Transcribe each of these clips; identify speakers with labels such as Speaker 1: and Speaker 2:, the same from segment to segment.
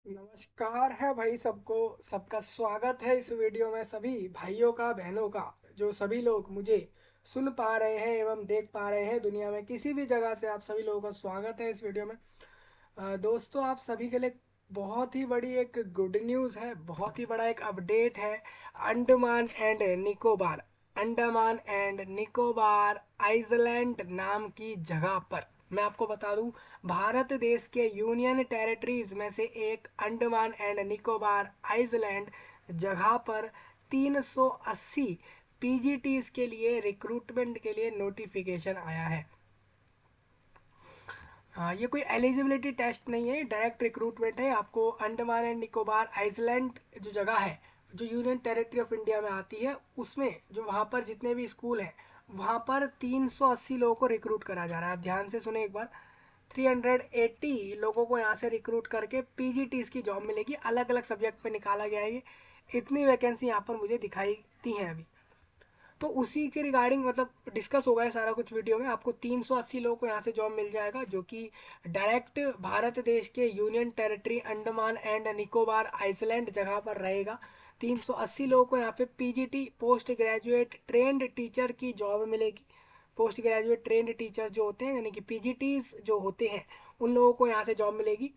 Speaker 1: नमस्कार है भाई सबको। सबका स्वागत है इस वीडियो में। सभी भाइयों का बहनों का जो सभी लोग मुझे सुन पा रहे हैं एवं देख पा रहे हैं दुनिया में किसी भी जगह से, आप सभी लोगों का स्वागत है इस वीडियो में। दोस्तों, आप सभी के लिए बहुत ही बड़ी एक गुड न्यूज़ है, बहुत ही बड़ा एक अपडेट है। Andaman and Nicobar, Andaman and Nicobar island नाम की जगह पर, मैं आपको बता दूं, भारत देश के यूनियन टेरिटरीज में से एक अंडमान एंड निकोबार आइसलैंड जगह पर 380 पीजीटीज के लिए रिक्रूटमेंट के लिए नोटिफिकेशन आया है। हाँ, ये कोई एलिजिबिलिटी टेस्ट नहीं है, डायरेक्ट रिक्रूटमेंट है। आपको अंडमान एंड निकोबार आइसलैंड जो जगह है, जो यूनियन टेरिटरी ऑफ इंडिया में आती है, उसमें जो वहाँ पर जितने भी स्कूल हैं, वहाँ पर 380 लोगों को रिक्रूट करा जा रहा है। आप ध्यान से सुने एक बार, 380 लोगों को यहाँ से रिक्रूट करके पीजीटीज की जॉब मिलेगी। अलग अलग सब्जेक्ट पे निकाला गया है ये। इतनी वैकेंसी यहाँ पर मुझे दिखाई दी हैं अभी। तो उसी के रिगार्डिंग मतलब डिस्कस होगा ये सारा कुछ वीडियो में। आपको 380 लोगों को यहाँ से जॉब मिल जाएगा, जो कि डायरेक्ट भारत देश के union territory Andaman and Nicobar island जगह पर रहेगा। 380 लोगों को यहाँ पे PGT post graduate trained teacher की जॉब मिलेगी। पोस्ट ग्रेजुएट ट्रेंड टीचर जो होते हैं, यानी कि पीजीटीज जो होते हैं, उन लोगों को यहाँ से जॉब मिलेगी।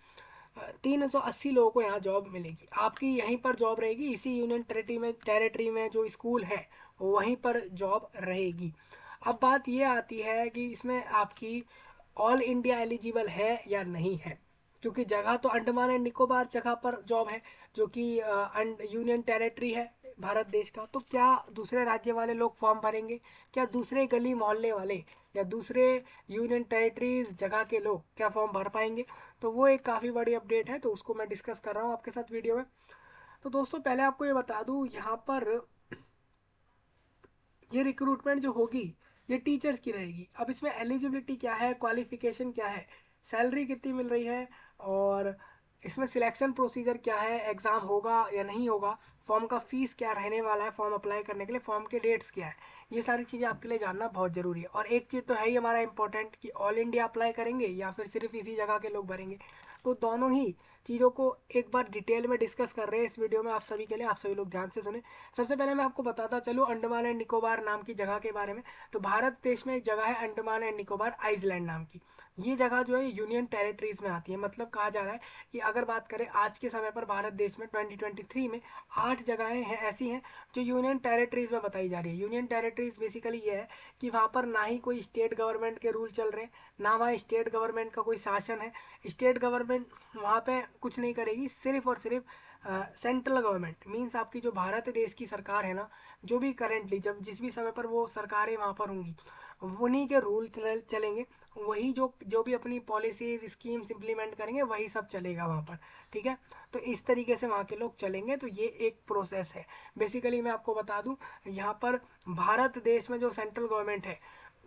Speaker 1: 380 लोगों को यहाँ जॉब मिलेगी। आपकी यहीं पर जॉब रहेगी, इसी यूनियन टेरिटरी में जो स्कूल है वहीं पर जॉब रहेगी। अब बात ये आती है कि इसमें आपकी ऑल इंडिया एलिजिबल है या नहीं है, क्योंकि जगह तो अंडमान एंड निकोबार जगह पर जॉब है, जो कि यूनियन टेरिटरी है भारत देश का। तो क्या दूसरे राज्य वाले लोग फॉर्म भरेंगे? क्या दूसरे गली मोहल्ले वाले या दूसरे यूनियन टेरिटरीज जगह के लोग क्या फॉर्म भर पाएंगे? तो वो एक काफ़ी बड़ी अपडेट है, तो उसको मैं डिस्कस कर रहा हूँ आपके साथ वीडियो में। तो दोस्तों, पहले आपको ये बता दूँ, यहाँ पर ये रिक्रूटमेंट जो होगी ये टीचर्स की रहेगी। अब इसमें एलिजिबिलिटी क्या है, क्वालिफिकेशन क्या है, सैलरी कितनी मिल रही है, और इसमें सिलेक्शन प्रोसीजर क्या है, एग्ज़ाम होगा या नहीं होगा, फॉर्म का फीस क्या रहने वाला है, फॉर्म अप्लाई करने के लिए फॉर्म के डेट्स क्या है, ये सारी चीज़ें आपके लिए जानना बहुत ज़रूरी है। और एक चीज़ तो है ही हमारा इंपॉर्टेंट, कि ऑल इंडिया अप्लाई करेंगे या फिर सिर्फ इसी जगह के लोग भरेंगे। तो दोनों ही चीज़ों को एक बार डिटेल में डिस्कस कर रहे हैं इस वीडियो में आप सभी के लिए। आप सभी लोग ध्यान से सुने। सबसे पहले मैं आपको बताता चलूँ अंडमान एंड निकोबार नाम की जगह के बारे में। तो भारत देश में एक जगह है अंडमान एंड निकोबार आइसलैंड नाम की। ये जगह जो है यूनियन टेरिटरीज में आती है। मतलब कहा जा रहा है कि अगर बात करें आज के समय पर भारत देश में 2023 में 8 जगहें हैं ऐसी हैं जो यूनियन टेरिटरीज में बताई जा रही है। यूनियन टेरिटरीज बेसिकली ये है कि वहाँ पर ना ही कोई स्टेट गवर्नमेंट के रूल चल रहे, ना वहाँ स्टेट गवर्नमेंट का कोई शासन है। स्टेट गवर्नमेंट वहाँ पे कुछ नहीं करेगी, सिर्फ और सिर्फ सेंट्रल गवर्नमेंट मींस आपकी जो भारत देश की सरकार है ना, जो भी करेंटली जब जिस भी समय पर वो सरकारें वहाँ पर होंगी, उन्हीं के रूल चलेंगे। वही जो जो भी अपनी पॉलिसीज स्कीम्स इम्प्लीमेंट करेंगे वही सब चलेगा वहाँ पर। ठीक है, तो इस तरीके से वहाँ के लोग चलेंगे। तो ये एक प्रोसेस है। बेसिकली मैं आपको बता दूँ, यहाँ पर भारत देश में जो सेंट्रल गवर्नमेंट है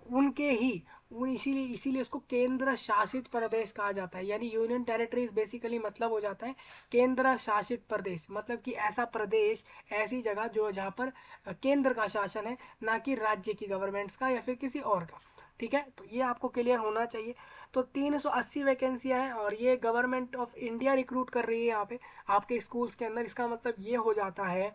Speaker 1: उनके ही उन इसीलिए इसीलिए उसको केंद्र शासित प्रदेश कहा जाता है। यानी यूनियन टेरिटरीज बेसिकली मतलब हो जाता है केंद्र शासित प्रदेश। मतलब कि ऐसा प्रदेश, ऐसी जगह जो जहाँ पर केंद्र का शासन है, ना कि राज्य की गवर्नमेंट्स का या फिर किसी और का। ठीक है, तो ये आपको क्लियर होना चाहिए। तो 380 वैकेंसियां हैं और ये गवर्नमेंट ऑफ इंडिया रिक्रूट कर रही है यहाँ पे आपके स्कूल्स के अंदर। इसका मतलब ये हो जाता है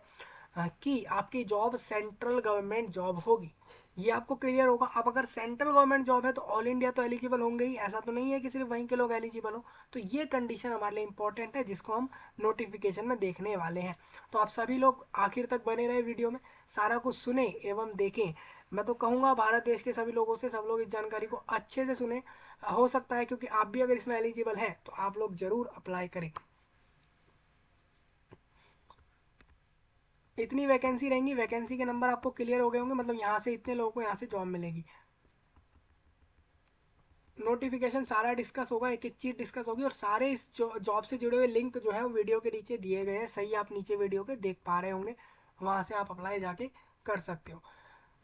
Speaker 1: कि आपकी जॉब सेंट्रल गवर्नमेंट जॉब होगी। ये आपको क्लियर होगा। अब अगर सेंट्रल गवर्नमेंट जॉब है तो ऑल इंडिया तो एलिजिबल होंगे ही, ऐसा तो नहीं है कि सिर्फ वहीं के लोग एलिजिबल हो। तो ये कंडीशन हमारे लिए इंपॉर्टेंट है, जिसको हम नोटिफिकेशन में देखने वाले हैं। तो आप सभी लोग आखिर तक बने रहे वीडियो में, सारा कुछ सुने एवं देखें। मैं तो कहूँगा भारत देश के सभी लोगों से, सब लोग इस जानकारी को अच्छे से सुने। हो सकता है क्योंकि आप भी अगर इसमें एलिजिबल हैं तो आप लोग ज़रूर अप्लाई करें। इतनी वैकेंसी रहेंगी, वैकेंसी के नंबर आपको क्लियर हो गए होंगे, मतलब यहाँ से इतने लोगों को यहाँ से जॉब मिलेगी। नोटिफिकेशन सारा डिस्कस होगा, एक एक चीज़ डिस्कस होगी, और सारे इस जॉब से जुड़े हुए लिंक जो है वो वीडियो के नीचे दिए गए हैं। सही, आप नीचे वीडियो के देख पा रहे होंगे, वहाँ से आप अप्लाई जाके कर सकते हो।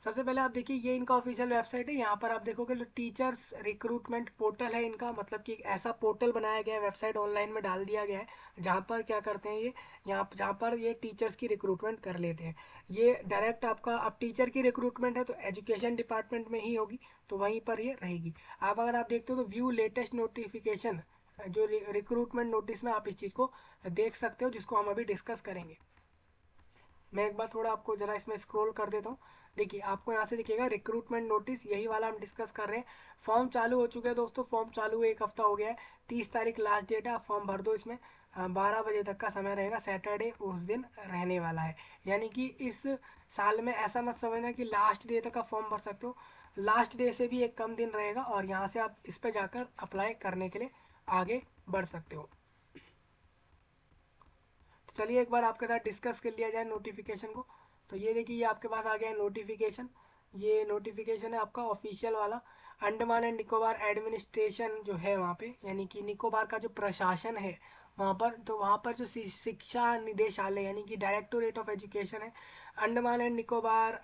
Speaker 1: सबसे पहले आप देखिए, ये इनका ऑफिशियल वेबसाइट है। यहाँ पर आप देखोगे तो टीचर्स रिक्रूटमेंट पोर्टल है इनका। मतलब कि एक ऐसा पोर्टल बनाया गया है, वेबसाइट ऑनलाइन में डाल दिया गया है, जहाँ पर क्या करते हैं ये, यहाँ जहाँ पर ये टीचर्स की रिक्रूटमेंट कर लेते हैं। ये डायरेक्ट आपका, अब टीचर की रिक्रूटमेंट है तो एजुकेशन डिपार्टमेंट में ही होगी, तो वहीं पर ये रहेगी। आप अगर आप देखते हो तो व्यू लेटेस्ट नोटिफिकेशन जो रिक्रूटमेंट नोटिस में आप इस चीज़ को देख सकते हो, जिसको हम अभी डिस्कस करेंगे। मैं एक बार थोड़ा आपको ज़रा इसमें स्क्रॉल कर देता हूँ। देखिए आपको यहाँ से दिखेगा रिक्रूटमेंट नोटिस, यही वाला हम डिस्कस कर रहे हैं। फॉर्म चालू हो चुके हैं दोस्तों, फॉर्म चालू हुए 1 हफ्ता हो गया है। 30 तारीख लास्ट डेट है, आप फॉर्म भर दो। इसमें 12 बजे तक का समय रहेगा, सैटरडे उस दिन रहने वाला है। यानी कि इस साल में ऐसा मत समझना कि लास्ट डे तक आप फॉर्म भर सकते हो, लास्ट डे से भी एक कम दिन रहेगा, और यहाँ से आप इस पर जाकर अप्लाई करने के लिए आगे बढ़ सकते हो। तो चलिए एक बार आपके साथ डिस्कस कर लिया जाए नोटिफिकेशन को। तो ये देखिए, ये आपके पास आ गया है नोटिफिकेशन। ये नोटिफिकेशन है आपका ऑफिशियल वाला। अंडमान एंड निकोबार एडमिनिस्ट्रेशन जो है वहाँ पे, यानी कि निकोबार का जो प्रशासन है वहाँ पर, तो वहाँ पर जो शिक्षा निदेशालय यानी कि डायरेक्टोरेट ऑफ एजुकेशन है, अंडमान एंड निकोबार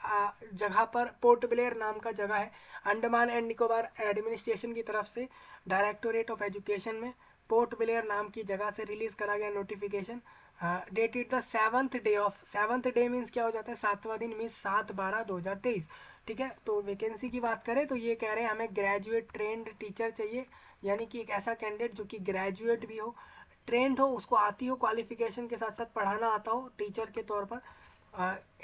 Speaker 1: जगह पर पोर्ट ब्लेयर नाम का जगह है। अंडमान एंड निकोबार एडमिनिस्ट्रेशन की तरफ से डायरेक्टोरेट ऑफ एजुकेशन में पोर्ट ब्लेयर नाम की जगह से रिलीज़ करा गया notification. Dated the 7th day of, 7th day means क्या हो जाता है, 7वां दिन मीन्स 7/12/2023। ठीक है, तो वैकेंसी की बात करें तो ये कह रहे हैं हमें ग्रेजुएट ट्रेंड टीचर चाहिए, यानी कि एक ऐसा कैंडिडेट जो कि ग्रेजुएट भी हो, ट्रेंड हो, उसको आती हो, क्वालिफिकेशन के साथ साथ पढ़ाना आता हो टीचर के तौर पर,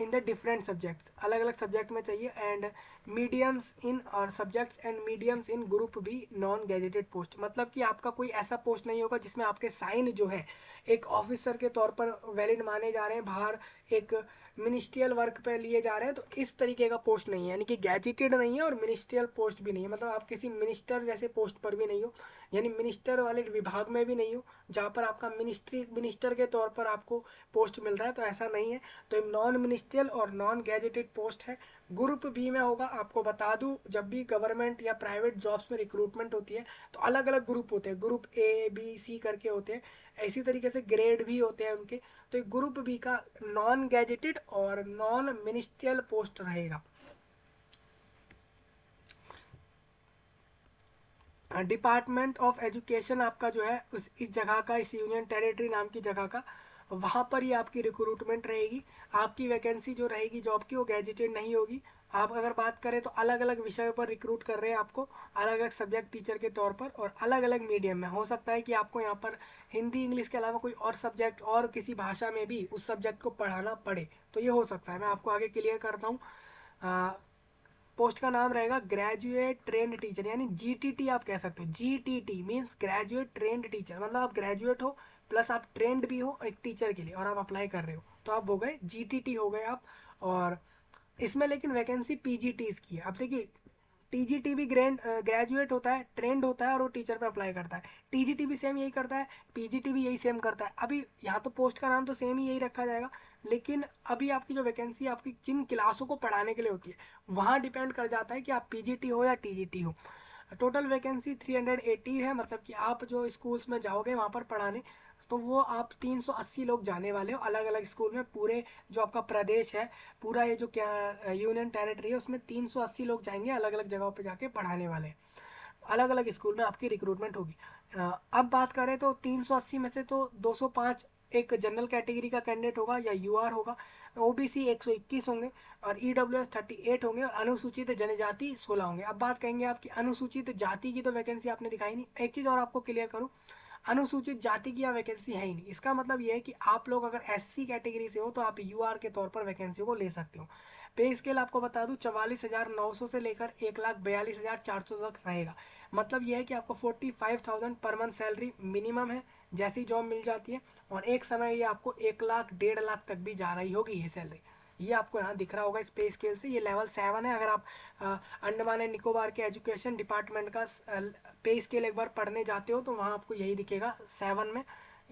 Speaker 1: इन द डिफरेंट सब्जेक्ट्स, अलग अलग सब्जेक्ट में चाहिए। एंड मीडियम्स इन और subjects and mediums in group B non gazetted post, मतलब कि आपका कोई ऐसा पोस्ट नहीं होगा जिसमें आपके साइन जो है एक ऑफिसर के तौर पर वैलिड माने जा रहे हैं, बाहर एक मिनिस्ट्रियल वर्क पे लिए जा रहे हैं, तो इस तरीके का पोस्ट नहीं है, यानी कि गैजेटेड नहीं है और मिनिस्ट्रियल पोस्ट भी नहीं है, मतलब आप किसी मिनिस्टर जैसे पोस्ट पर भी नहीं हो, यानी मिनिस्टर वाले विभाग में भी नहीं हो जहाँ पर आपका मिनिस्टर के तौर पर आपको पोस्ट मिल रहा है, तो ऐसा नहीं है। तो नॉन मिनिस्ट्रियल और नॉन गैजेटेड पोस्ट है, ग्रुप बी में होगा। आपको बता दूं, जब भी गवर्नमेंट या प्राइवेट जॉब्स में रिक्रूटमेंट होती है तो अलग अलग ग्रुप होते हैं, ग्रुप ए बी सी करके होते हैं, इसी तरीके से ग्रेड भी होते हैं उनके। तो ग्रुप बी का नॉन गैजेटेड और नॉन मिनिस्ट्रियल पोस्ट रहेगा। डिपार्टमेंट ऑफ एजुकेशन आपका जो है उस इस जगह का, इस यूनियन टेरिटरी नाम की जगह का, वहाँ पर ही आपकी रिक्रूटमेंट रहेगी। आपकी वैकेंसी जो रहेगी जॉब की वो गैजेटेड नहीं होगी। आप अगर बात करें तो अलग अलग विषयों पर रिक्रूट कर रहे हैं आपको, अलग अलग सब्जेक्ट टीचर के तौर पर, और अलग अलग मीडियम में। हो सकता है कि आपको यहाँ पर हिंदी इंग्लिश के अलावा कोई और सब्जेक्ट और किसी भाषा में भी उस सब्जेक्ट को पढ़ाना पड़े, तो ये हो सकता है। मैं आपको आगे क्लियर करता हूँ। पोस्ट का नाम रहेगा ग्रेजुएट ट्रेंड टीचर, यानी जीटीटी आप कह सकते हो। GTT means graduate trained teacher, मतलब आप ग्रेजुएट हो प्लस आप ट्रेंड भी हो एक टीचर के लिए, और आप अप्लाई कर रहे हो, तो आप हो गए जीटीटी हो गए आप। और इसमें लेकिन वैकेंसी पीजीटीज की है। अब देखिए, टीजीटी भी ग्रेजुएट होता है, ट्रेंड होता है, और वो टीचर पे अप्लाई करता है। टीजीटी भी सेम यही करता है, पीजीटी भी यही सेम करता है। अभी यहाँ तो पोस्ट का नाम तो सेम ही यही रखा जाएगा, लेकिन अभी आपकी जो वैकेंसी आपकी जिन क्लासों को पढ़ाने के लिए होती है वहाँ डिपेंड कर जाता है कि आप पीजीटी हो या टीजीटी हो। टोटल वैकेंसी 380 है, मतलब कि आप जो स्कूल्स में जाओगे वहाँ पर पढ़ाने, तो वो आप 380 लोग जाने वाले हो अलग अलग स्कूल में। पूरे जो आपका प्रदेश है, पूरा ये जो क्या यूनियन टेरिटरी है, उसमें 380 लोग जाएंगे अलग अलग जगहों पे जाके पढ़ाने वाले हैं। अलग अलग स्कूल में आपकी रिक्रूटमेंट होगी। अब बात करें तो 380 में से तो 205 एक जनरल कैटेगरी का कैंडिडेट होगा या यूआर होगा, ओबीसी 121 होंगे, और ईडब्ल्यूएस 38 होंगे, और अनुसूचित जनजाति 16 होंगे। अब बात कहेंगे आपकी अनुसूचित जाति की, तो वैकेंसी आपने दिखाई नहीं। एक चीज़ और आपको क्लियर करूँ, अनुसूचित जाति की यहाँ वैकेंसी है ही नहीं। इसका मतलब ये है कि आप लोग अगर एससी कैटेगरी से हो तो आप यूआर के तौर पर वैकेंसी को ले सकते हो। पे स्केल आपको बता दूं 44,900 से लेकर 1,42,400 तक रहेगा। मतलब ये है कि आपको 45,000 पर मंथ सैलरी मिनिमम है जैसी जॉब मिल जाती है, और एक समय ये आपको 1 लाख 1.5 लाख तक भी जा रही होगी ये सैलरी। ये आपको यहाँ दिख रहा होगा इस पे स्केल से, ये लेवल 7 है। अगर आप अंडमान एंड निकोबार के एजुकेशन डिपार्टमेंट का पे स्केल एक बार पढ़ने जाते हो तो वहाँ आपको यही दिखेगा, 7 में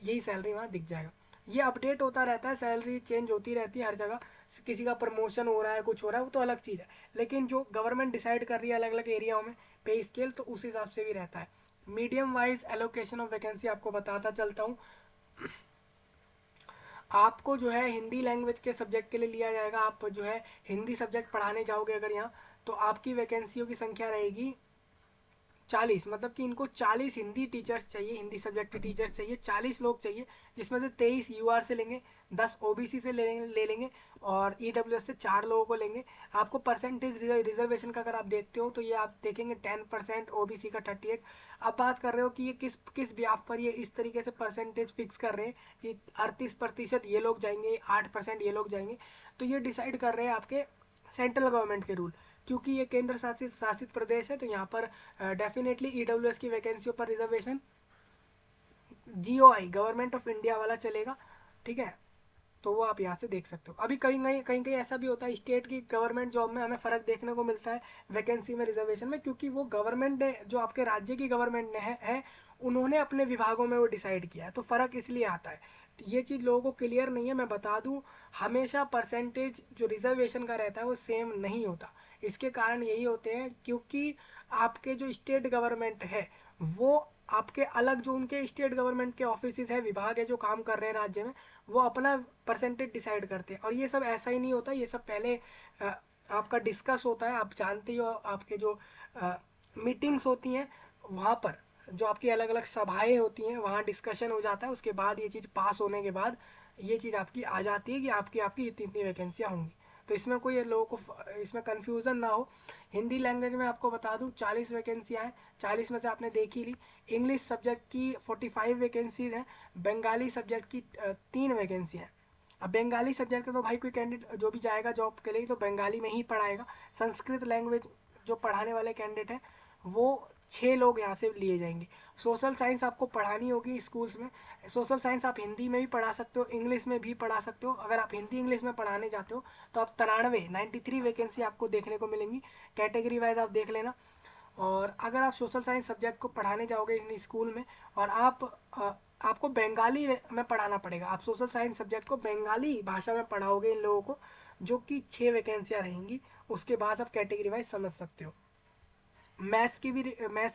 Speaker 1: यही सैलरी वहाँ दिख जाएगा। ये अपडेट होता रहता है, सैलरी चेंज होती रहती है हर जगह, किसी का प्रमोशन हो रहा है, कुछ हो रहा है, वो तो अलग चीज़ है, लेकिन जो गवर्नमेंट डिसाइड कर रही है अलग अलग एरियाओं में पे स्केल, तो उस हिसाब से भी रहता है। Medium wise allocation of vacancy आपको बताता चलता हूँ। आपको जो है हिंदी लैंग्वेज के सब्जेक्ट के लिए लिया जाएगा। आप जो है हिंदी सब्जेक्ट पढ़ाने जाओगे अगर यहाँ, तो आपकी वैकेंसियों की संख्या रहेगी 40, मतलब कि इनको 40 हिंदी टीचर्स चाहिए, हिंदी सब्जेक्ट के टीचर्स चाहिए, 40 लोग चाहिए, जिसमें से 23 यूआर से लेंगे, 10 ओबीसी से ले लेंगे और ईडब्ल्यूएस से 4 लोगों को लेंगे। आपको परसेंटेज रिजर्वेशन का अगर आप देखते हो तो ये आप देखेंगे 10%, ओबीसी का 38। अब बात कर रहे हो कि ये किस किस ब्याह पर ये इस तरीके से परसेंटेज फिक्स कर रहे हैं कि 38% ये लोग जाएंगे, 8% ये लोग जाएंगे, तो ये डिसाइड कर रहे हैं आपके सेंट्रल गवर्नमेंट के रूल। क्योंकि ये केंद्र शासित शासित प्रदेश है तो यहाँ पर डेफिनेटली ईडब्ल्यूएस की वैकेंसियों पर reservation GOI government of India वाला चलेगा, ठीक है। तो वो आप यहाँ से देख सकते हो। अभी कहीं कहीं ऐसा भी होता है स्टेट की गवर्नमेंट जॉब में हमें फ़र्क देखने को मिलता है वैकेंसी में, रिजर्वेशन में, क्योंकि वो गवर्नमेंट ने जो आपके राज्य की गवर्नमेंट ने है उन्होंने अपने विभागों में वो डिसाइड किया है, तो फ़र्क इसलिए आता है। ये चीज़ लोगों को क्लियर नहीं है, मैं बता दूं, हमेशा परसेंटेज जो रिजर्वेशन का रहता है वो सेम नहीं होता। इसके कारण यही होते हैं क्योंकि आपके जो स्टेट गवर्नमेंट है वो आपके अलग जो उनके स्टेट गवर्नमेंट के ऑफिस है, विभाग है जो काम कर रहे हैं राज्य में, वो अपना परसेंटेज डिसाइड करते हैं। और ये सब ऐसा ही नहीं होता, ये सब पहले आपका डिस्कस होता है। आप जानते ही हो आपके जो मीटिंग्स होती हैं वहाँ पर, जो आपकी अलग अलग सभाएं होती हैं वहाँ डिस्कशन हो जाता है, उसके बाद ये चीज़ पास होने के बाद ये चीज़ आपकी आ जाती है कि आपकी आपकी इतनी इतनी वैकेंसियाँ होंगी। तो इसमें कोई लोगों को इसमें कन्फ्यूज़न ना हो। हिंदी लैंग्वेज में आपको बता दूं 40 वैकेंसियाँ हैं, 40 में से आपने देख ही ली। इंग्लिश सब्जेक्ट की 45 वैकेंसीज हैं, बंगाली सब्जेक्ट की 3 वैकेंसियाँ हैं। अब बंगाली सब्जेक्ट का तो भाई कोई कैंडिडेट जो भी जाएगा जॉब के लिए तो बंगाली में ही पढ़ाएगा। संस्कृत लैंग्वेज जो पढ़ाने वाले कैंडिडेट हैं वो 6 लोग यहाँ से लिए जाएंगे। सोशल साइंस आपको पढ़ानी होगी स्कूल्स में। सोशल साइंस आप हिंदी में भी पढ़ा सकते हो, इंग्लिश में भी पढ़ा सकते हो। अगर आप हिंदी इंग्लिश में पढ़ाने जाते हो तो आप 93 वैकेंसी आपको देखने को मिलेंगी, कैटेगरी वाइज आप देख लेना। और अगर आप सोशल साइंस सब्जेक्ट को पढ़ाने जाओगे इन स्कूल में और आपको बंगाली में पढ़ाना पड़ेगा, आप सोशल साइंस सब्जेक्ट को बंगाली भाषा में पढ़ाओगे इन लोगों को, जो कि 6 वैकेंसियाँ रहेंगी। उसके बाद आप कैटेगरी वाइज समझ सकते हो। मैथ्स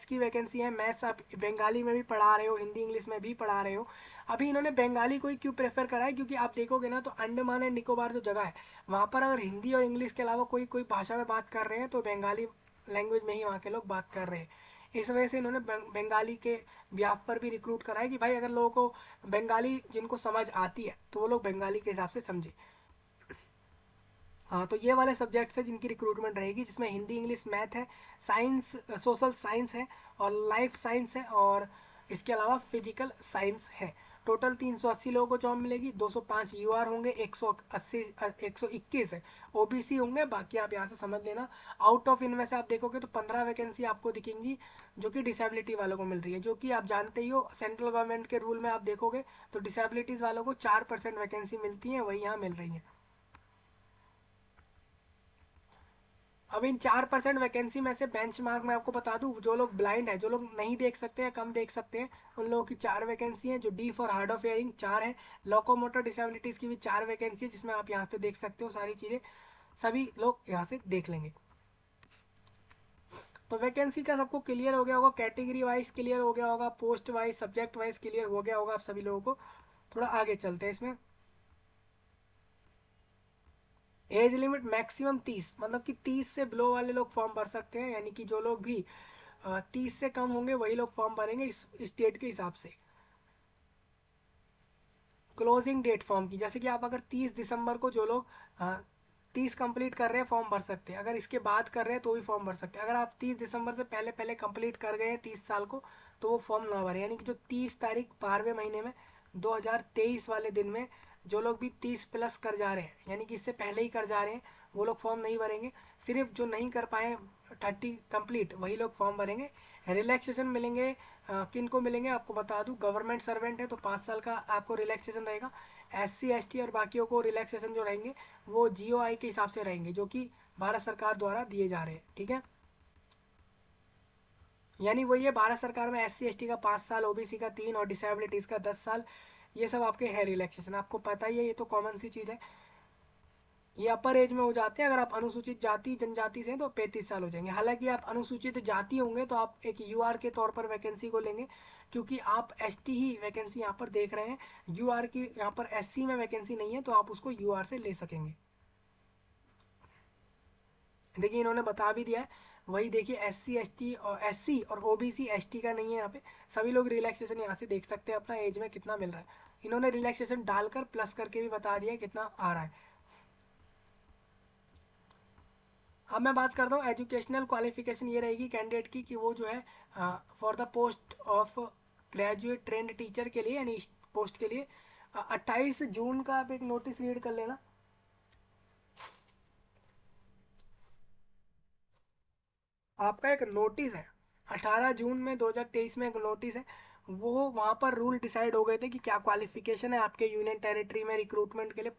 Speaker 1: की वैकेंसी है, मैथ्स आप बंगाली में भी पढ़ा रहे हो, हिंदी इंग्लिश में भी पढ़ा रहे हो। अभी इन्होंने बंगाली को ही क्यों प्रेफर करा है, क्योंकि आप देखोगे ना तो अंडमान एंड निकोबार जो जगह है वहाँ पर अगर हिंदी और इंग्लिश के अलावा कोई कोई भाषा में बात कर रहे हैं तो बंगाली लैंग्वेज में ही वहाँ के लोग बात कर रहे हैं। इस वजह से इन्होंने बंगाली के ब्याह पर भी रिक्रूट करा है कि भाई अगर लोगों को बंगाली जिनको समझ आती है तो वो लोग बंगाली के हिसाब से समझे। हाँ, तो ये वाले सब्जेक्ट्स हैं जिनकी रिक्रूटमेंट रहेगी, जिसमें हिंदी इंग्लिश मैथ है, साइंस सोशल साइंस है और लाइफ साइंस है और इसके अलावा फिजिकल साइंस है। टोटल 380 लोगों को जॉब मिलेगी। 205 यूआर होंगे, 180 121 ओबीसी होंगे, बाकी आप यहाँ से समझ लेना। आउट ऑफ इनमें से आप देखोगे तो 15 वैकेंसी आपको दिखेंगी जो कि डिसेबिलिटी वालों को मिल रही है, जो कि आप जानते ही हो सेंट्रल गवर्नमेंट के रूल में आप देखोगे तो डिसेबिलिटीज़ वालों को 4% वैकेंसी मिलती है, वही यहाँ मिल रही है। अब इन 4% वैकेंसी में से बेंच मार्क मैं आपको बता दूं, जो लोग ब्लाइंड है, जो लोग नहीं देख सकते हैं, कम देख सकते हैं, उन लोगों की 4 वैकेंसी है। जो D for hard of hearing 4 है। लोकोमोटर डिसेबिलिटीज की भी 4 वैकेंसी है, जिसमें आप यहाँ पे देख सकते हो सारी चीज़ें, सभी लोग यहाँ से देख लेंगे। तो वैकेंसी का सबको क्लियर हो गया होगा, कैटेगरी वाइज क्लियर हो गया होगा, post wise subject wise clear हो गया होगा आप सभी लोगों को। थोड़ा आगे चलते हैं इसमें। एज लिमिट मैक्सिमम 30, मतलब कि 30 से बिलो वाले लोग फॉर्म भर सकते हैं, यानी कि जो लोग भी 30 से कम होंगे वही लोग फॉर्म भरेंगे इस स्टेट के हिसाब से। क्लोजिंग डेट फॉर्म की, जैसे कि आप अगर 30 दिसंबर को जो लोग 30 कंप्लीट कर रहे हैं फॉर्म भर सकते हैं, अगर इसके बाद कर रहे हैं तो भी फॉर्म भर सकते हैं। अगर आप 30 दिसंबर से पहले पहले कंप्लीट कर गए हैं 30 साल को तो वो फॉर्म ना भरें, यानी कि जो 30 तारीख 12वें महीने में 2023 वाले दिन में जो लोग भी 30 प्लस कर जा रहे हैं, यानी कि इससे पहले ही कर जा रहे हैं, वो लोग फॉर्म नहीं भरेंगे। सिर्फ जो नहीं कर पाए 30 कंप्लीट वही लोग फॉर्म भरेंगे। रिलैक्सेशन मिलेंगे किन को मिलेंगे आपको बता दूं, गवर्नमेंट सर्वेंट है तो 5 साल का आपको रिलैक्सेशन रहेगा। एससी एसटी और बाकियों को रिलैक्सेशन जो रहेंगे वो जीओआई के हिसाब से रहेंगे, जो कि भारत सरकार द्वारा दिए जा रहे हैं, ठीक है। यानी वही है, भारत सरकार में एससी एसटी का 5 साल, ओबीसी का 3 और डिसेबिलिटीज़ का 10 साल, ये सब आपके है रिलैक्सेशन, आपको पता ही है, ये तो कॉमन सी चीज़ है। ये अपर एज में हो जाते हैं। अगर आप अनुसूचित जाति जनजाति से हैं तो 35 साल हो जाएंगे। हालांकि आप अनुसूचित जाति होंगे तो आप एक यूआर के तौर पर वैकेंसी को लेंगे, क्योंकि आप एसटी ही वैकेंसी यहाँ पर देख रहे हैं। यूआर की यहाँ पर एससी में वैकेंसी नहीं है तो आप उसको यूआर से ले सकेंगे। देखिए इन्होंने बता भी दिया है, वही देखिए, एस सी और ओबीसी, एसटी का नहीं है यहाँ पे। सभी लोग रिलैक्सेशन यहाँ से देख सकते हैं अपना एज में कितना मिल रहा है। इन्होंने रिलैक्सेशन डालकर प्लस करके भी बता दिया है कितना आ रहा है। अब मैं बात करता हूँ एजुकेशनल क्वालिफिकेशन ये रहेगी कैंडिडेट की कि वो जो है for the post of graduate trained teacher के लिए, यानी पोस्ट के लिए 28 जून का आप एक नोटिस रीड कर लेना। आपका एक नोटिस है 18 जून में 2023 में, एक नोटिस है। वो वहाँ पर रूल डिसाइड हो गए थे कि क्या क्वालिफिकेशन है आपके यूनियन टेरिटरी में रिक्रूटमेंट के लिए,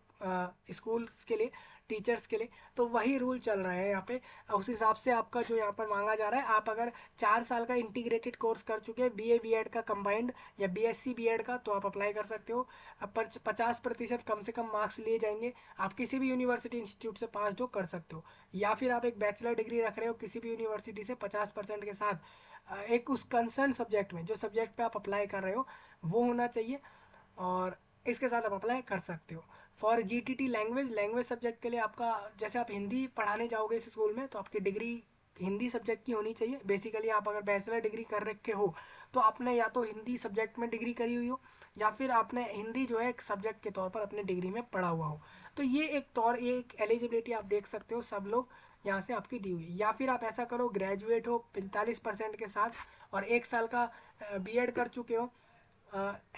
Speaker 1: स्कूल्स के लिए, टीचर्स के लिए। तो वही रूल चल रहा है यहाँ पे। उस हिसाब से आपका जो यहाँ पर मांगा जा रहा है, आप अगर 4 साल का इंटीग्रेटेड कोर्स कर चुके हैं, बीए बीएड का कंबाइंड या बीएससी बीएड का, तो आप अप्लाई कर सकते हो। अब 50% कम से कम मार्क्स लिए जाएंगे। आप किसी भी यूनिवर्सिटी इंस्टीट्यूट से पास हो कर सकते हो, या फिर आप एक बैचलर डिग्री रख रहे हो किसी भी यूनिवर्सिटी से 50% के साथ, एक उस कंसर्न सब्जेक्ट में, जो सब्जेक्ट पे आप अप्लाई कर रहे हो वो होना चाहिए, और इसके साथ आप अप्लाई कर सकते हो। For GTT language, language subject के लिए आपका, जैसे आप हिंदी पढ़ाने जाओगे इस स्कूल में, तो आपकी डिग्री हिंदी सब्जेक्ट की होनी चाहिए। बेसिकली आप अगर बैचलर डिग्री कर रखे हो तो आपने या तो हिंदी सब्जेक्ट में डिग्री करी हुई हो, या फिर आपने हिंदी जो है एक सब्जेक्ट के तौर पर अपने डिग्री में पढ़ा हुआ हो। तो ये एक एलिजिबिलिटी आप देख सकते हो, सब लोग यहाँ से आपकी दी हुई। या फिर आप ऐसा करो, ग्रेजुएट हो 45% के साथ और 1 साल का बीएड कर चुके हो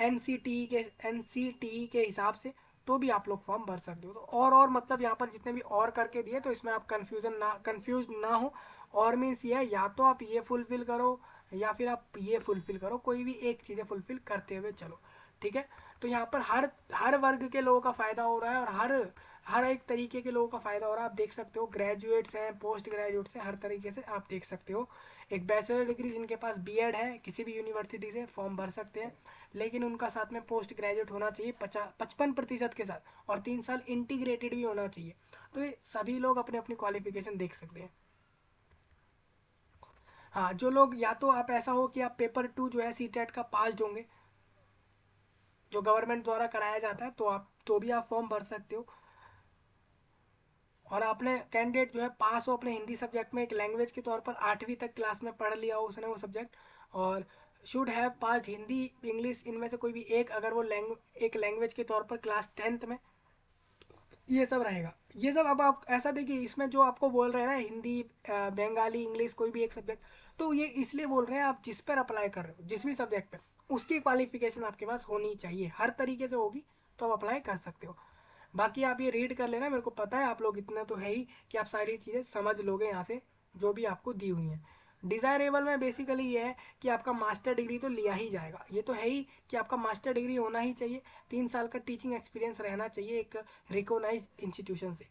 Speaker 1: एन सी टी के हिसाब से, तो भी आप लोग फॉर्म भर सकते हो। तो और मतलब यहाँ पर जितने भी और करके दिए, तो इसमें आप कंफ्यूज ना हो। और मीन्स ये है, या तो आप ये फुलफिल करो या फिर आप ये फुलफिल करो, कोई भी एक चीज़ें फुलफिल करते हुए चलो। ठीक है। तो यहाँ पर हर हर वर्ग के लोगों का फ़ायदा हो रहा है, और हर एक तरीके के लोगों का फ़ायदा हो रहा है। आप देख सकते हो, ग्रेजुएट्स हैं, पोस्ट ग्रेजुएट्स हैं, हर तरीके से आप देख सकते हो। एक बैचलर डिग्री जिनके पास बीएड है किसी भी यूनिवर्सिटी से फॉर्म भर सकते हैं, लेकिन उनका साथ में पोस्ट ग्रेजुएट होना चाहिए 55% के साथ, और 3 साल इंटीग्रेटेड भी होना चाहिए। तो ये सभी लोग अपने अपनी क्वालिफिकेशन देख सकते हैं। हाँ, जो लोग, या तो आप ऐसा हो कि आप पेपर 2 जो है सीटेट का पास होंगे, जो गवर्नमेंट द्वारा कराया जाता है, तो भी आप फॉर्म भर सकते हो। और आपने कैंडिडेट जो है पास हो अपने हिंदी सब्जेक्ट में, एक लैंग्वेज के तौर पर 8वीं तक क्लास में पढ़ लिया हो उसने वो सब्जेक्ट, और should have pass Hindi English इनमें से कोई भी एक, अगर वो एक लैंग्वेज के तौर पर क्लास 10th में, ये सब रहेगा। ये सब, अब आप ऐसा देखिए, इसमें जो आपको बोल रहे हैं ना, हिंदी बंगाली इंग्लिश कोई भी एक सब्जेक्ट, तो ये इसलिए बोल रहे हैं, आप जिस पर अप्लाई कर रहे हो जिस भी सब्जेक्ट पे, उसकी क्वालिफिकेशन आपके पास होनी चाहिए, हर तरीके से होगी तो आप अप्लाई कर सकते हो। बाकी आप ये रीड कर लेना, मेरे को पता है आप लोग इतने तो है ही कि आप सारी चीज़ें समझ लोगे यहाँ से, जो भी आपको दी हुई हैं। डिज़ायरेबल में बेसिकली ये है कि आपका मास्टर डिग्री तो लिया ही जाएगा, ये तो है ही कि आपका मास्टर डिग्री होना ही चाहिए। 3 साल का टीचिंग एक्सपीरियंस रहना चाहिए एक रिकॉग्नाइज इंस्टीट्यूशन से।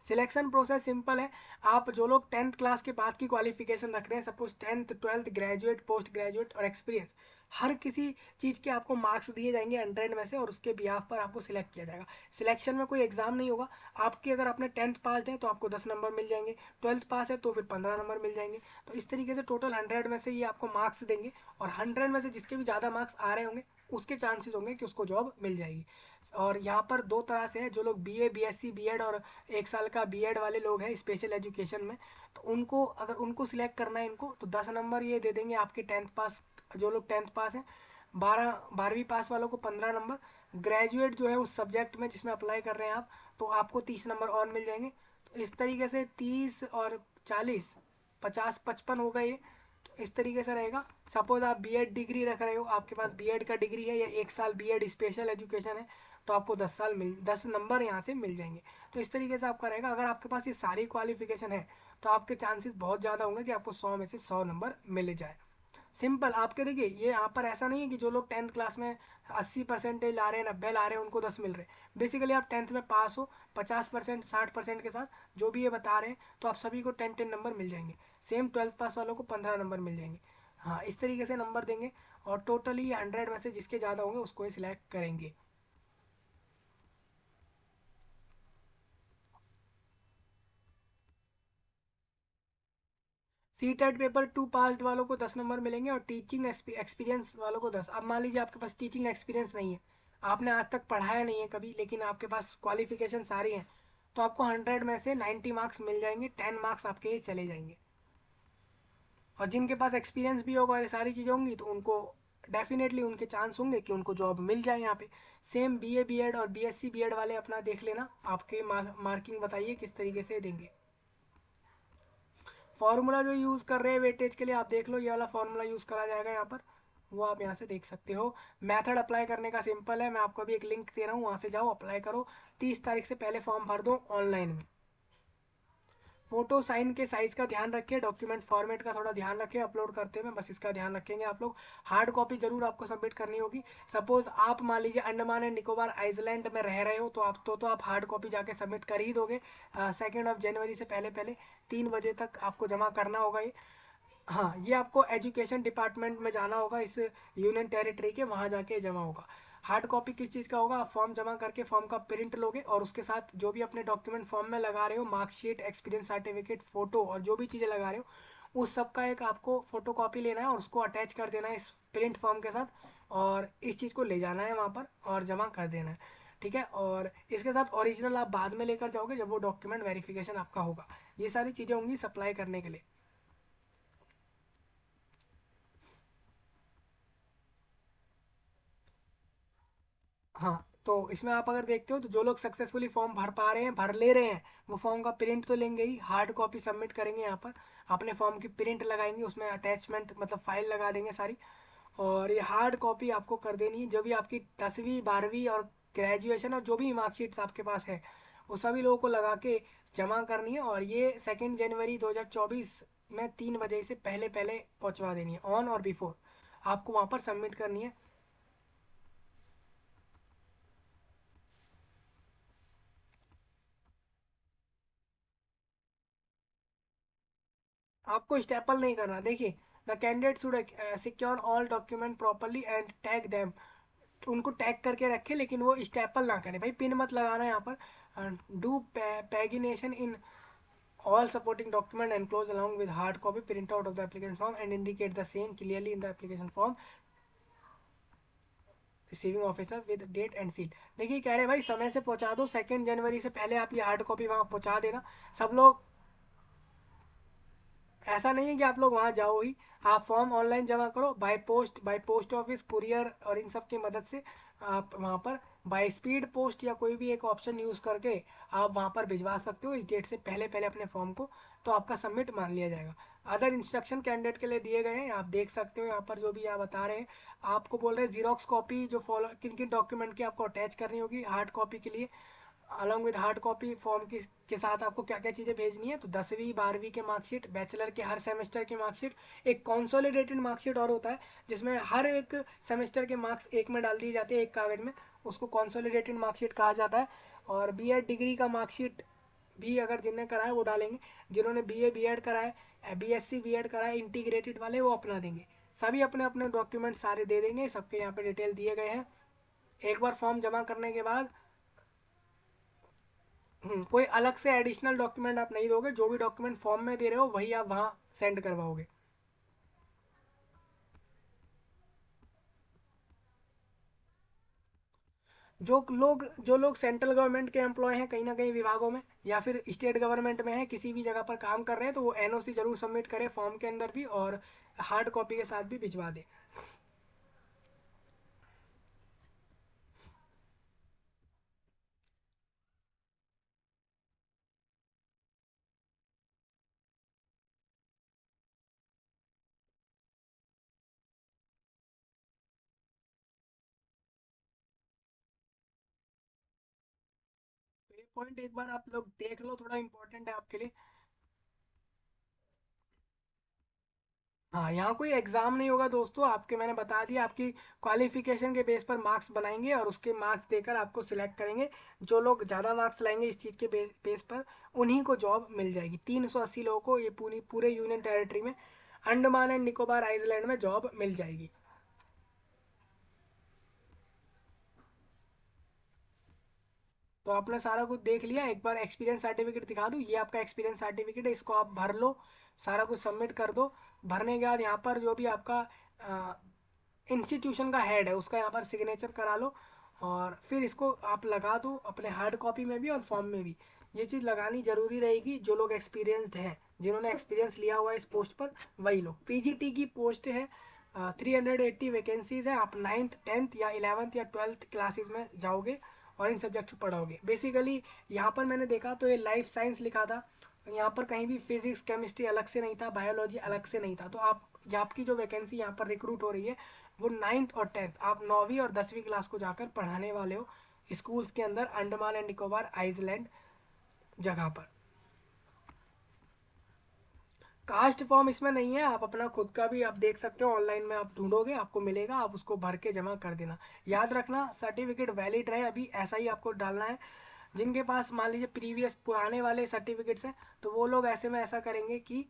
Speaker 1: सिलेक्शन प्रोसेस सिंपल है। आप जो लोग 10th क्लास के बाद की क्वालिफिकेशन रख रहे हैं, suppose 10th 12th graduate post graduate और एक्सपीरियंस, हर किसी चीज़ के आपको मार्क्स दिए जाएंगे 100 में से, और उसके बिहाफ पर आपको सिलेक्ट किया जाएगा। सिलेक्शन में कोई एग्जाम नहीं होगा आपकी, अगर आपने 10th पास है तो आपको 10 नंबर मिल जाएंगे, 12th पास है तो फिर 15 नंबर मिल जाएंगे। तो इस तरीके से टोटल 100 में से ये आपको मार्क्स देंगे, और 100 में से जिसके भी ज़्यादा मार्क्स आ रहे होंगे उसके चांसेस होंगे कि उसको जॉब मिल जाएगी। और यहाँ पर दो तरह से है, जो लोग बीए बीएससी बीएड और 1 साल का बीएड वाले लोग हैं स्पेशल एजुकेशन में, तो उनको, अगर उनको सिलेक्ट करना है इनको, तो 10 नंबर ये दे देंगे आपके 10th पास, जो लोग 10th पास हैं। 12वीं पास वालों को 15 नंबर। ग्रेजुएट जो है उस सब्जेक्ट में जिसमें अप्लाई कर रहे हैं आप, तो आपको 30 नंबर और मिल जाएंगे। तो इस तरीके से 30 और 40, 50 55 हो गए ये। तो इस तरीके से रहेगा। सपोज आप बीएड डिग्री रख रहे हो, आपके पास बीएड का डिग्री है या 1 साल बीएड स्पेशल एजुकेशन है, तो आपको 10 नंबर यहाँ से मिल जाएंगे। तो इस तरीके से आपका रहेगा। अगर आपके पास ये सारी क्वालिफिकेशन है तो आपके चांसेस बहुत ज़्यादा होंगे कि आपको 100 में से 100 नंबर मिल जाए। सिंपल। आपके देखिए, ये यहाँ पर ऐसा नहीं है कि जो लोग 10th क्लास में 80% ला रहे हैं, 90 ला रहे हैं, उनको 10 मिल रहे हैं। बेसिकली आप 10th में पास हो 50% 60% के साथ, जो भी ये बता रहे हैं, तो आप सभी को 10 10 नंबर मिल जाएंगे। सेम 12th पास वालों को 15 नंबर मिल जाएंगे। हाँ, इस तरीके से नंबर देंगे, और टोटली 100 में से जिसके ज़्यादा होंगे उसको ही सिलेक्ट करेंगे। सी टेट पेपर 2 पास वालों को 10 नंबर मिलेंगे, और टीचिंग एक्सपीरियंस वालों को 10। अब मान लीजिए आपके पास टीचिंग एक्सपीरियंस नहीं है, आपने आज तक पढ़ाया नहीं है कभी, लेकिन आपके पास क्वालिफिकेशन सारी हैं, तो आपको 100 में से 90 मार्क्स मिल जाएंगे, 10 मार्क्स आपके ये चले जाएंगे। और जिनके पास एक्सपीरियंस भी होगा और ये सारी चीज़ें होंगी तो उनको डेफिनेटली उनके चांस होंगे कि उनको जॉब मिल जाए यहाँ पे। सेम बीए बीएड और बीएससी बीएड वाले अपना देख लेना, आपके मार्किंग बताइए किस तरीके से देंगे। फॉर्मूला जो यूज़ कर रहे हैं वेटेज के लिए आप देख लो, ये वाला फॉर्मूला यूज़ करा जाएगा यहाँ पर, वो आप यहाँ से देख सकते हो। मेथड अप्लाई करने का सिंपल है, मैं आपको अभी एक लिंक दे रहा हूँ, वहाँ से जाओ अप्लाई करो। 30 तारीख से पहले फॉर्म भर दो ऑनलाइन में। फोटो साइन के साइज का ध्यान रखें, डॉक्यूमेंट फॉर्मेट का थोड़ा ध्यान रखें अपलोड करते में, बस इसका ध्यान रखेंगे आप लोग। हार्ड कॉपी जरूर आपको सबमिट करनी होगी। सपोज आप मान लीजिए अंडमान एंड निकोबार आइसलैंड में रह रहे हो तो आप हार्ड कॉपी जाके सबमिट कर ही दोगे। 2 जनवरी से पहले पहले 3 बजे तक आपको जमा करना होगा ये। हाँ, ये आपको एजुकेशन डिपार्टमेंट में जाना होगा, इस यूनियन टेरिटरी के, वहाँ जाके जमा होगा। हार्ड कॉपी किस चीज़ का होगा, आप फॉर्म जमा करके फॉर्म का प्रिंट लोगे और उसके साथ जो भी अपने डॉक्यूमेंट फॉर्म में लगा रहे हो, मार्कशीट, एक्सपीरियंस सर्टिफिकेट, फोटो और जो भी चीज़ें लगा रहे हो उस सब का एक आपको फोटो कॉपी लेना है और उसको अटैच कर देना है इस प्रिंट फॉर्म के साथ, और इस चीज़ को ले जाना है वहाँ पर और जमा कर देना है। ठीक है, और इसके साथ ओरिजिनल आप बाद में लेकर जाओगे जब वो डॉक्यूमेंट वेरिफिकेशन आपका होगा। ये सारी चीज़ें होंगी सप्लाई करने के लिए। हाँ, तो इसमें आप अगर देखते हो तो जो लोग सक्सेसफुली फॉर्म भर पा रहे हैं, भर ले रहे हैं, वो फॉर्म का प्रिंट तो लेंगे ही, हार्ड कॉपी सबमिट करेंगे यहाँ पर, अपने फॉर्म की प्रिंट लगाएंगे, उसमें अटैचमेंट मतलब फाइल लगा देंगे सारी। और ये हार्ड कॉपी आपको कर देनी है, जो भी आपकी 10वीं 12वीं और ग्रेजुएशन और जो भी मार्कशीट्स आपके पास है वो सभी लोगों को लगा के जमा करनी है। और ये 2 जनवरी 2024 में 3 बजे से पहले पहले पहुँचवा देनी है, ऑन और बिफोर आपको वहाँ पर सबमिट करनी है। आपको स्टेपल नहीं करना, देखिए, the candidate should secure all document properly and tag them, उनको टैग करके रखे लेकिन वो स्टेपल ना करें भाई, पिन मत लगाना यहाँ पर। Do pagination in all supporting document enclosed along with hard copy print out of the application form and indicate the same clearly in the application form receiving officer with date and seal. देखिए कह रहे भाई समय से पहुंचा दो, 2 जनवरी से पहले आप ये हार्ड कॉपी वहाँ पहुंचा देना सब लोग। ऐसा नहीं है कि आप लोग वहाँ जाओ ही, आप फॉर्म ऑनलाइन जमा करो, बाय पोस्ट ऑफिस, कुरियर और इन सब की मदद से आप वहाँ पर बाय स्पीड पोस्ट या कोई भी एक ऑप्शन यूज़ करके आप वहाँ पर भिजवा सकते हो इस डेट से पहले पहले अपने फॉर्म को, तो आपका सबमिट मान लिया जाएगा। अदर इंस्ट्रक्शन कैंडिडेट के लिए दिए गए हैं, आप देख सकते हो यहाँ पर जो भी आप बता रहे हैं। आपको बोल रहे हैं जीरोक्स कॉपी जो फॉलो किन किन डॉक्यूमेंट की आपको अटैच करनी होगी हार्ड कॉपी के लिए, along with hard copy form की के साथ आपको क्या क्या चीज़ें भेजनी है, तो 10वीं 12वीं के मार्कशीट, बैचलर के हर सेमेस्टर की मार्कशीट, एक कॉन्सोलिडेटेड मार्कशीट और होता है जिसमें हर एक सेमेस्टर के मार्क्स एक में डाल दिए जाते हैं एक कागज में, उसको कॉन्सोलिडेटेड मार्कशीट कहा जाता है। और बीएड डिग्री का मार्कशीट भी अगर जिनने करा है वो डालेंगे, जिन्होंने बीए बीएड करा है, बीएससी बीएड करा है इंटीग्रेटेड वाले वो अपना देंगे। सभी अपने अपने डॉक्यूमेंट सारे दे देंगे, सबके यहाँ पे डिटेल दिए गए हैं। एक बार फॉर्म जमा करने के बाद कोई अलग से एडिशनल डॉक्यूमेंट आप नहीं दोगे, जो भी डॉक्यूमेंट फॉर्म में दे रहे हो वही आप वहाँ सेंड करवाओगे। जो लोग सेंट्रल गवर्नमेंट के एम्प्लॉय हैं कहीं ना कहीं विभागों में या फिर स्टेट गवर्नमेंट में है किसी भी जगह पर काम कर रहे हैं, तो वो एनओसी जरूर सबमिट करें फॉर्म के अंदर भी और हार्ड कॉपी के साथ भी भिजवा दें। तो ये पॉइंट एक बार आप लोग देख लो, थोड़ा इंपॉर्टेंट है आपके लिए। हाँ, यहाँ कोई एग्जाम नहीं होगा दोस्तों, आपके मैंने बता दिया, आपकी क्वालिफिकेशन के बेस पर मार्क्स बनाएंगे और उसके मार्क्स देकर आपको सिलेक्ट करेंगे। जो लोग ज़्यादा मार्क्स लाएंगे इस चीज़ के बेस पर उन्हीं को जॉब मिल जाएगी। 380 लोगों को ये पूरे यूनियन टेरिटरी में, अंडमान एंड निकोबार आइलैंड में जॉब मिल जाएगी। तो आपने सारा कुछ देख लिया, एक बार एक्सपीरियंस सर्टिफिकेट दिखा दूँ, ये आपका एक्सपीरियंस सर्टिफिकेट है, इसको आप भर लो, सारा कुछ सबमिट कर दो। भरने के बाद यहाँ पर जो भी आपका इंस्टीट्यूशन का हेड है उसका यहाँ पर सिग्नेचर करा लो और फिर इसको आप लगा दो अपने हार्ड कॉपी में भी और फॉर्म में भी। ये चीज़ लगानी ज़रूरी रहेगी। जो लोग एक्सपीरियंसड हैं, जिन्होंने एक्सपीरियंस लिया हुआ है इस पोस्ट पर, वही लोग। पीजीटी की पोस्ट है, 380 वैकेंसीज है। आप 9th 10th या 11th या 12th क्लासेस में जाओगे और इन सब्जेक्ट पढ़ोगे। बेसिकली यहाँ पर मैंने देखा तो ये लाइफ साइंस लिखा था, यहाँ पर कहीं भी फिजिक्स केमिस्ट्री अलग से नहीं था, बायोलॉजी अलग से नहीं था। तो आपकी जो वैकेंसी यहाँ पर रिक्रूट हो रही है वो 9th और 10th, आप 9वीं और 10वीं क्लास को जाकर पढ़ाने वाले हो स्कूल्स के अंदर, अंडमान एंड निकोबार आइसलैंड जगह पर। कास्ट फॉर्म इसमें नहीं है, आप अपना खुद का भी आप देख सकते हो, ऑनलाइन में आप ढूंढोगे आपको मिलेगा, आप उसको भर के जमा कर देना। याद रखना सर्टिफिकेट वैलिड रहे, अभी ऐसा ही आपको डालना है। जिनके पास मान लीजिए प्रीवियस पुराने वाले सर्टिफिकेट्स हैं तो वो लोग ऐसे में ऐसा करेंगे कि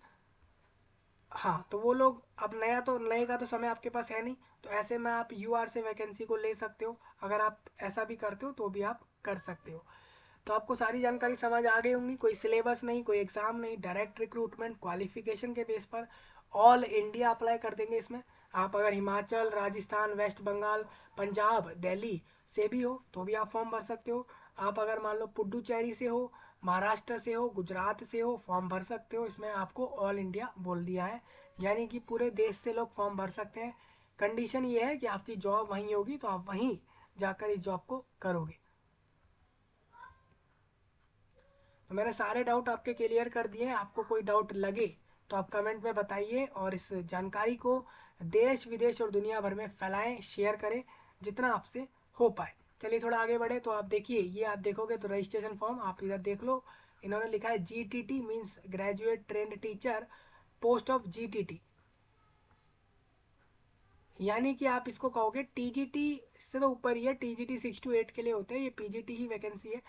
Speaker 1: हाँ, तो वो लोग अब नया, तो नए का तो समय आपके पास है नहीं, तो ऐसे में आप यूआर से वैकेंसी को ले सकते हो। अगर आप ऐसा भी करते हो तो भी आप कर सकते हो। तो आपको सारी जानकारी समझ आ गई होंगी। कोई सिलेबस नहीं, कोई एग्ज़ाम नहीं, डायरेक्ट रिक्रूटमेंट क्वालिफिकेशन के बेस पर ऑल इंडिया अप्लाई कर देंगे इसमें। आप अगर हिमाचल, राजस्थान, वेस्ट बंगाल, पंजाब, दिल्ली से भी हो तो भी आप फॉर्म भर सकते हो। आप अगर मान लो पुडुचेरी से हो, महाराष्ट्र से हो, गुजरात से हो, फॉर्म भर सकते हो। इसमें आपको ऑल इंडिया बोल दिया है, यानी कि पूरे देश से लोग फॉर्म भर सकते हैं। कंडीशन ये है कि आपकी जॉब वहीं होगी, तो आप वहीं जाकर इस जॉब को करोगे। तो मैंने सारे डाउट आपके क्लियर कर दिए हैं। आपको कोई डाउट लगे तो आप कमेंट में बताइए, और इस जानकारी को देश विदेश और दुनिया भर में फैलाएं, शेयर करें जितना आपसे हो पाए। चलिए थोड़ा आगे बढ़े तो आप देखिए, ये आप देखोगे तो रजिस्ट्रेशन फॉर्म आप इधर देख लो। इन्होंने लिखा है GTT means graduate trained teacher, post of GTT, यानी कि आप इसको कहोगे TGT से तो ऊपर ही है। TGT 6 to 8 के लिए होते हैं, ये PGT ही वैकेंसी है।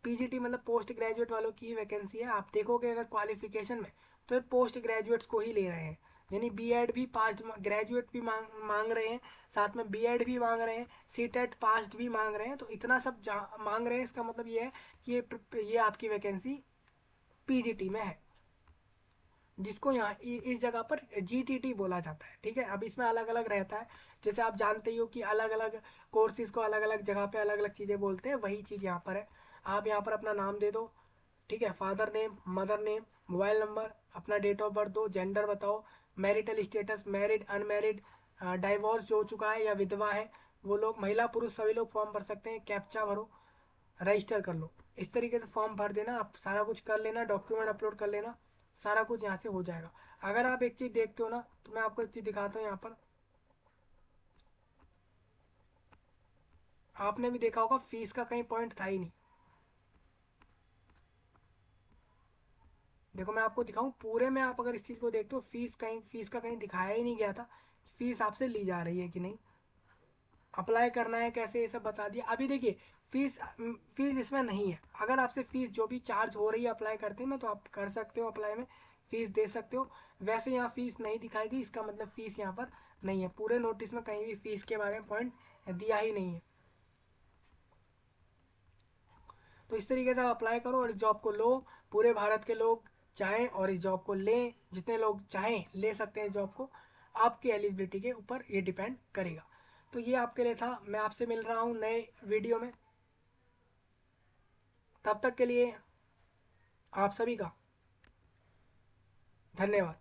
Speaker 1: पीजीटी मतलब पोस्ट ग्रेजुएट वालों की ही वैकेंसी है। आप देखोगे अगर क्वालिफिकेशन में तो ये पोस्ट ग्रेजुएट्स को ही ले रहे हैं, यानी बीएड भी पास, ग्रेजुएट भी मांग रहे हैं, साथ में बीएड भी मांग रहे हैं, सीटेट पास भी मांग रहे हैं। तो इतना सब मांग रहे हैं, इसका मतलब ये है कि ये आपकी वैकेंसी पीजीटी में है, जिसको यहाँ इस जगह पर जीटीटी बोला जाता है। ठीक है, अब इसमें अलग अलग रहता है, जैसे आप जानते ही हो कि अलग अलग कोर्सेज को अलग अलग जगह पे अलग अलग चीज़ें बोलते हैं, वही चीज़ यहाँ पर है। आप यहाँ पर अपना नाम दे दो, ठीक है, father name, mother name, mobile number, अपना डेट ऑफ बर्थ दो, जेंडर बताओ, marital status, married unmarried, divorce जो हो चुका है या विधवा है वो लोग, महिला पुरुष सभी लोग फॉर्म भर सकते हैं। कैप्चा भरो, रजिस्टर कर लो। इस तरीके से फॉर्म भर देना, आप सारा कुछ कर लेना, डॉक्यूमेंट अपलोड कर लेना, सारा कुछ यहाँ से हो जाएगा। अगर आप एक चीज़ देखते हो ना, तो मैं आपको एक चीज़ दिखाता हूँ यहाँ पर। आपने भी देखा होगा फीस का कहीं पॉइंट था ही नहीं। देखो मैं आपको दिखाऊं पूरे में, आप अगर इस चीज़ को देखते हो, फीस का कहीं दिखाया ही नहीं गया था, फीस आपसे ली जा रही है कि नहीं, अप्लाई करना है कैसे, ये सब बता दिया। अभी देखिए फीस इसमें नहीं है। अगर आपसे फीस जो भी चार्ज हो रही है अप्लाई करते में, तो आप कर सकते हो अप्लाई में, फीस दे सकते हो। वैसे यहाँ फीस नहीं दिखाई गई, इसका मतलब फीस यहाँ पर नहीं है। पूरे नोटिस में कहीं भी फीस के बारे में पॉइंट दिया ही नहीं है। तो इस तरीके से आप अप्लाई करो और इस जॉब को लो। पूरे भारत के लोग चाहें और इस जॉब को लें, जितने लोग चाहें ले सकते हैं इस जॉब को। आपकी एलिजिबिलिटी के ऊपर ये डिपेंड करेगा। तो ये आपके लिए था। मैं आपसे मिल रहा हूँ नए वीडियो में, तब तक के लिए आप सभी का धन्यवाद।